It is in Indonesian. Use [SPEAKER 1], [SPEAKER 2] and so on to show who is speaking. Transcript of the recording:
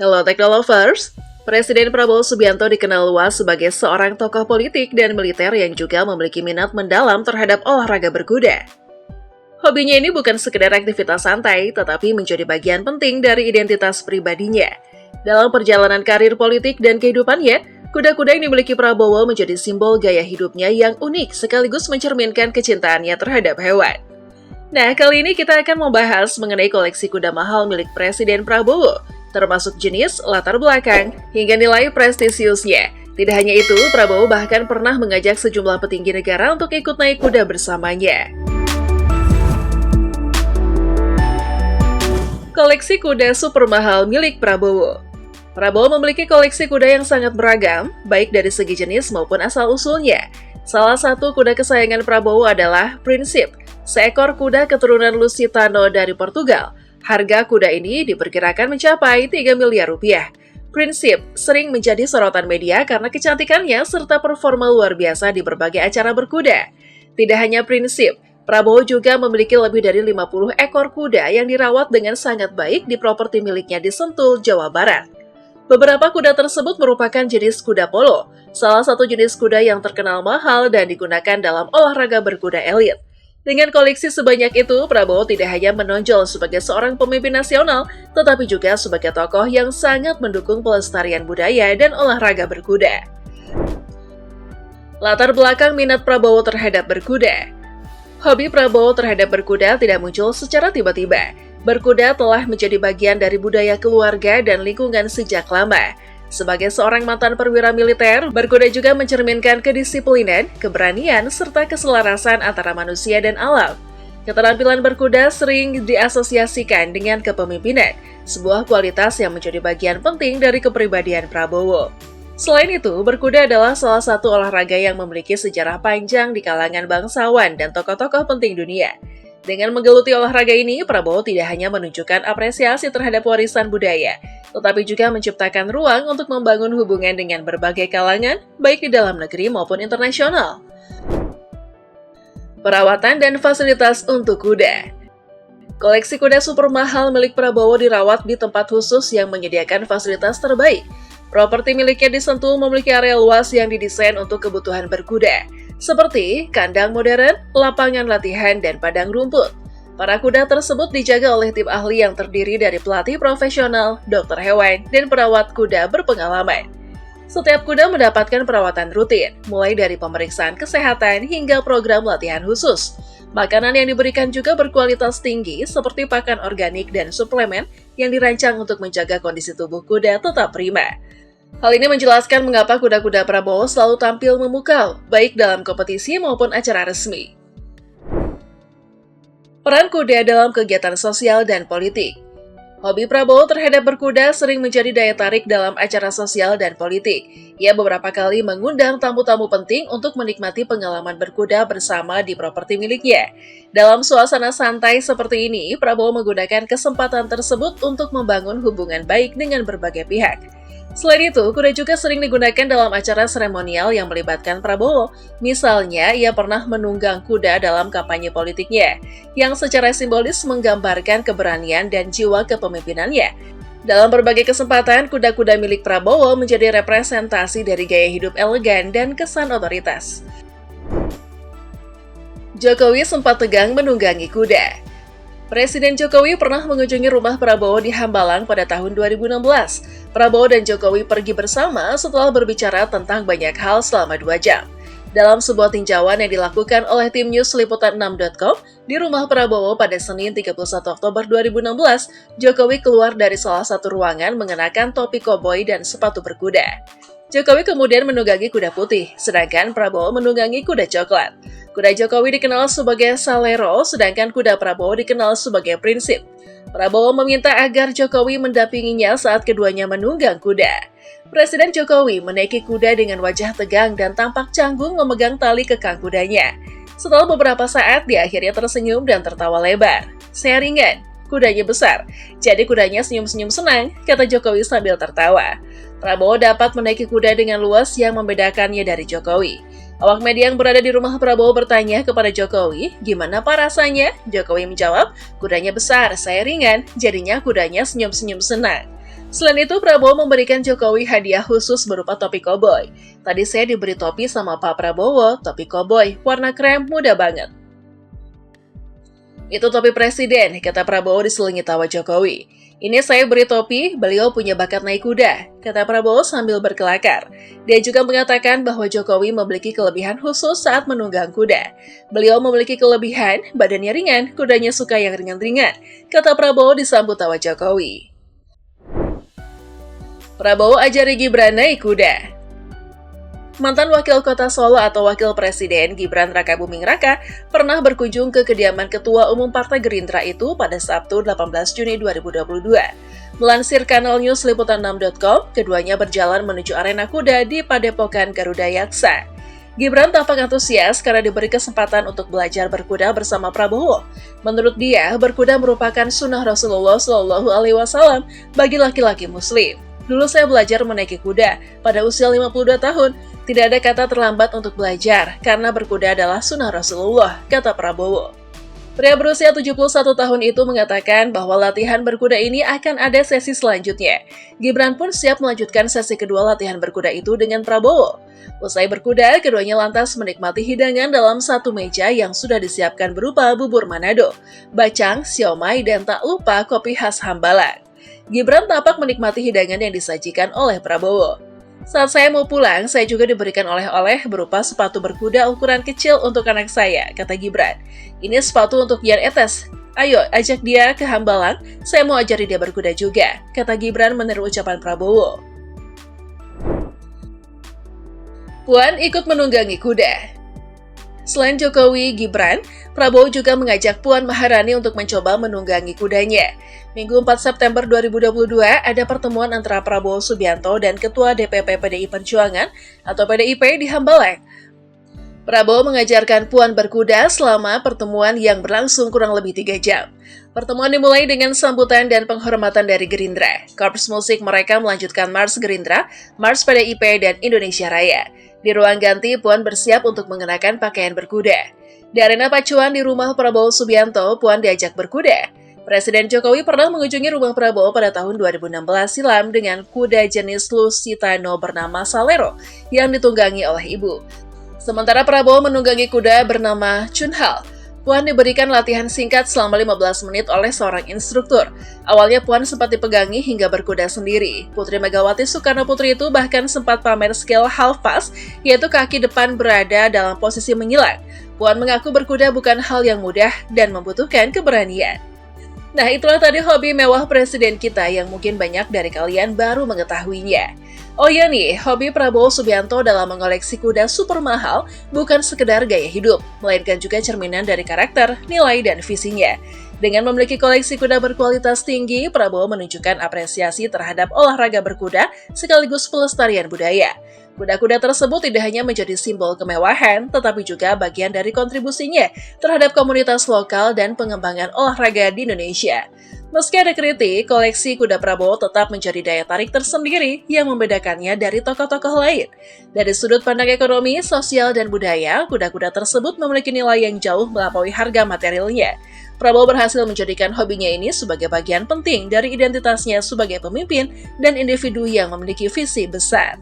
[SPEAKER 1] Halo Teknolovers, Presiden Prabowo Subianto dikenal luas sebagai seorang tokoh politik dan militer yang juga memiliki minat mendalam terhadap olahraga berkuda. Hobinya ini bukan sekedar aktivitas santai, tetapi menjadi bagian penting dari identitas pribadinya. Dalam perjalanan karir politik dan kehidupannya, kuda-kuda yang dimiliki Prabowo menjadi simbol gaya hidupnya yang unik sekaligus mencerminkan kecintaannya terhadap hewan. Nah, kali ini kita akan membahas mengenai koleksi kuda mahal milik Presiden Prabowo, termasuk jenis, latar belakang, hingga nilai prestisiusnya. Tidak hanya itu, Prabowo bahkan pernah mengajak sejumlah petinggi negara untuk ikut naik kuda bersamanya. Koleksi kuda super mahal milik Prabowo. Prabowo memiliki koleksi kuda yang sangat beragam, baik dari segi jenis maupun asal-usulnya. Salah satu kuda kesayangan Prabowo adalah Prinsip, seekor kuda keturunan Lusitano dari Portugal. Harga kuda ini diperkirakan mencapai 3 miliar rupiah. Prinsip sering menjadi sorotan media karena kecantikannya serta performa luar biasa di berbagai acara berkuda. Tidak hanya Prinsip, Prabowo juga memiliki lebih dari 50 ekor kuda yang dirawat dengan sangat baik di properti miliknya di Sentul, Jawa Barat. Beberapa kuda tersebut merupakan jenis kuda polo, salah satu jenis kuda yang terkenal mahal dan digunakan dalam olahraga berkuda elit. Dengan koleksi sebanyak itu, Prabowo tidak hanya menonjol sebagai seorang pemimpin nasional, tetapi juga sebagai tokoh yang sangat mendukung pelestarian budaya dan olahraga berkuda. Latar belakang minat Prabowo terhadap berkuda. Hobi Prabowo terhadap berkuda tidak muncul secara tiba-tiba. Berkuda telah menjadi bagian dari budaya keluarga dan lingkungan sejak lama. Sebagai seorang mantan perwira militer, berkuda juga mencerminkan kedisiplinan, keberanian, serta keselarasan antara manusia dan alam. Keterampilan berkuda sering diasosiasikan dengan kepemimpinan, sebuah kualitas yang menjadi bagian penting dari kepribadian Prabowo. Selain itu, berkuda adalah salah satu olahraga yang memiliki sejarah panjang di kalangan bangsawan dan tokoh-tokoh penting dunia. Dengan menggeluti olahraga ini, Prabowo tidak hanya menunjukkan apresiasi terhadap warisan budaya, tetapi juga menciptakan ruang untuk membangun hubungan dengan berbagai kalangan, baik di dalam negeri maupun internasional. Perawatan dan fasilitas untuk kuda. Koleksi kuda super mahal milik Prabowo dirawat di tempat khusus yang menyediakan fasilitas terbaik. Properti miliknya di Sentul memiliki area luas yang didesain untuk kebutuhan berkuda, seperti kandang modern, lapangan latihan, dan padang rumput. Para kuda tersebut dijaga oleh tim ahli yang terdiri dari pelatih profesional, dokter hewan, dan perawat kuda berpengalaman. Setiap kuda mendapatkan perawatan rutin, mulai dari pemeriksaan kesehatan hingga program latihan khusus. Makanan yang diberikan juga berkualitas tinggi seperti pakan organik dan suplemen yang dirancang untuk menjaga kondisi tubuh kuda tetap prima. Hal ini menjelaskan mengapa kuda-kuda Prabowo selalu tampil memukau, baik dalam kompetisi maupun acara resmi. Peran kuda dalam kegiatan sosial dan politik. Hobi Prabowo terhadap berkuda sering menjadi daya tarik dalam acara sosial dan politik. Ia beberapa kali mengundang tamu-tamu penting untuk menikmati pengalaman berkuda bersama di properti miliknya. Dalam suasana santai seperti ini, Prabowo menggunakan kesempatan tersebut untuk membangun hubungan baik dengan berbagai pihak. Selain itu, kuda juga sering digunakan dalam acara seremonial yang melibatkan Prabowo. Misalnya, ia pernah menunggang kuda dalam kampanye politiknya, yang secara simbolis menggambarkan keberanian dan jiwa kepemimpinannya. Dalam berbagai kesempatan, kuda-kuda milik Prabowo menjadi representasi dari gaya hidup elegan dan kesan otoritas. Jokowi sempat tegang menunggangi kuda. Presiden Jokowi pernah mengunjungi rumah Prabowo di Hambalang pada tahun 2016. Prabowo dan Jokowi pergi bersama setelah berbicara tentang banyak hal selama 2 jam. Dalam sebuah tinjauan yang dilakukan oleh tim news liputan6.com di rumah Prabowo pada Senin 31 Oktober 2016, Jokowi keluar dari salah satu ruangan mengenakan topi koboi dan sepatu berkuda. Jokowi kemudian menunggangi kuda putih, sedangkan Prabowo menunggangi kuda coklat. Kuda Jokowi dikenal sebagai Salero, sedangkan kuda Prabowo dikenal sebagai Prinsip. Prabowo meminta agar Jokowi mendampinginya saat keduanya menunggang kuda. Presiden Jokowi menaiki kuda dengan wajah tegang dan tampak canggung memegang tali kekang kudanya. Setelah beberapa saat, dia akhirnya tersenyum dan tertawa lebar. "Saya ringan, kudanya besar, jadi kudanya senyum-senyum senang," kata Jokowi sambil tertawa. Prabowo dapat menaiki kuda dengan luas yang membedakannya dari Jokowi. Awak media yang berada di rumah Prabowo bertanya kepada Jokowi, "Gimana Pak rasanya?" Jokowi menjawab, "Kudanya besar, saya ringan, jadinya kudanya senyum-senyum senang." Selain itu, Prabowo memberikan Jokowi hadiah khusus berupa topi koboi. Tadi saya diberi topi sama Pak Prabowo, topi koboi, warna krem, mudah banget. Itu topi presiden, kata Prabowo diselingi tawa Jokowi. Ini saya beri topi, beliau punya bakat naik kuda, kata Prabowo sambil berkelakar. Dia juga mengatakan bahwa Jokowi memiliki kelebihan khusus saat menunggang kuda. Beliau memiliki kelebihan, badannya ringan, kudanya suka yang ringan-ringan, kata Prabowo disambut tawa Jokowi. Prabowo ajari Gibran naik kuda. Mantan Wakil Kota Solo atau Wakil Presiden Gibran Rakabuming Raka pernah berkunjung ke kediaman Ketua Umum Partai Gerindra itu pada Sabtu 18 Juni 2022. Melansir kanal newsliputan6.com, keduanya berjalan menuju arena kuda di Padepokan Garuda Yaksa. Gibran tampak antusias karena diberi kesempatan untuk belajar berkuda bersama Prabowo. Menurut dia, berkuda merupakan sunnah Rasulullah SAW bagi laki-laki Muslim. Dulu saya belajar menaiki kuda pada usia 52 tahun. Tidak ada kata terlambat untuk belajar, karena berkuda adalah sunnah Rasulullah, kata Prabowo. Pria berusia 71 tahun itu mengatakan bahwa latihan berkuda ini akan ada sesi selanjutnya. Gibran pun siap melanjutkan sesi kedua latihan berkuda itu dengan Prabowo. Usai berkuda, keduanya lantas menikmati hidangan dalam satu meja yang sudah disiapkan berupa bubur Manado, bacang, siomay, dan tak lupa kopi khas Hambalang. Gibran tampak menikmati hidangan yang disajikan oleh Prabowo. Saat saya mau pulang, saya juga diberikan oleh-oleh berupa sepatu berkuda ukuran kecil untuk anak saya, kata Gibran. Ini sepatu untuk Yan Etes. Ayo, ajak dia ke Hambalang, saya mau ajari dia berkuda juga, kata Gibran meniru ucapan Prabowo. Puan ikut menunggangi kuda. Selain Jokowi, Gibran, Prabowo juga mengajak Puan Maharani untuk mencoba menunggangi kudanya. Minggu 4 September 2022, ada pertemuan antara Prabowo Subianto dan Ketua DPP PDI Perjuangan atau PDIP di Hambalang. Prabowo mengajarkan Puan berkuda selama pertemuan yang berlangsung kurang lebih 3 jam. Pertemuan dimulai dengan sambutan dan penghormatan dari Gerindra. Korps musik mereka melanjutkan Mars Gerindra, Mars PDIP, dan Indonesia Raya. Di ruang ganti, Puan bersiap untuk mengenakan pakaian berkuda. Di arena pacuan di rumah Prabowo Subianto, Puan diajak berkuda. Presiden Jokowi pernah mengunjungi rumah Prabowo pada tahun 2016 silam dengan kuda jenis Lusitano bernama Salero yang ditunggangi oleh ibu. Sementara Prabowo menunggangi kuda bernama Chunhal. Puan diberikan latihan singkat selama 15 menit oleh seorang instruktur. Awalnya Puan sempat dipegangi hingga berkuda sendiri. Putri Megawati Soekarno Putri itu bahkan sempat pamer skill half pass, yaitu kaki depan berada dalam posisi menyilang. Puan mengaku berkuda bukan hal yang mudah dan membutuhkan keberanian. Nah, itulah tadi hobi mewah presiden kita yang mungkin banyak dari kalian baru mengetahuinya. Oh iya nih, hobi Prabowo Subianto dalam mengoleksi kuda super mahal bukan sekedar gaya hidup, melainkan juga cerminan dari karakter, nilai, dan visinya. Dengan memiliki koleksi kuda berkualitas tinggi, Prabowo menunjukkan apresiasi terhadap olahraga berkuda sekaligus pelestarian budaya. Kuda-kuda tersebut tidak hanya menjadi simbol kemewahan, tetapi juga bagian dari kontribusinya terhadap komunitas lokal dan pengembangan olahraga di Indonesia. Meski ada kritik, koleksi kuda Prabowo tetap menjadi daya tarik tersendiri yang membedakannya dari tokoh-tokoh lain. Dari sudut pandang ekonomi, sosial, dan budaya, kuda-kuda tersebut memiliki nilai yang jauh melampaui harga materialnya. Prabowo berhasil menjadikan hobinya ini sebagai bagian penting dari identitasnya sebagai pemimpin dan individu yang memiliki visi besar.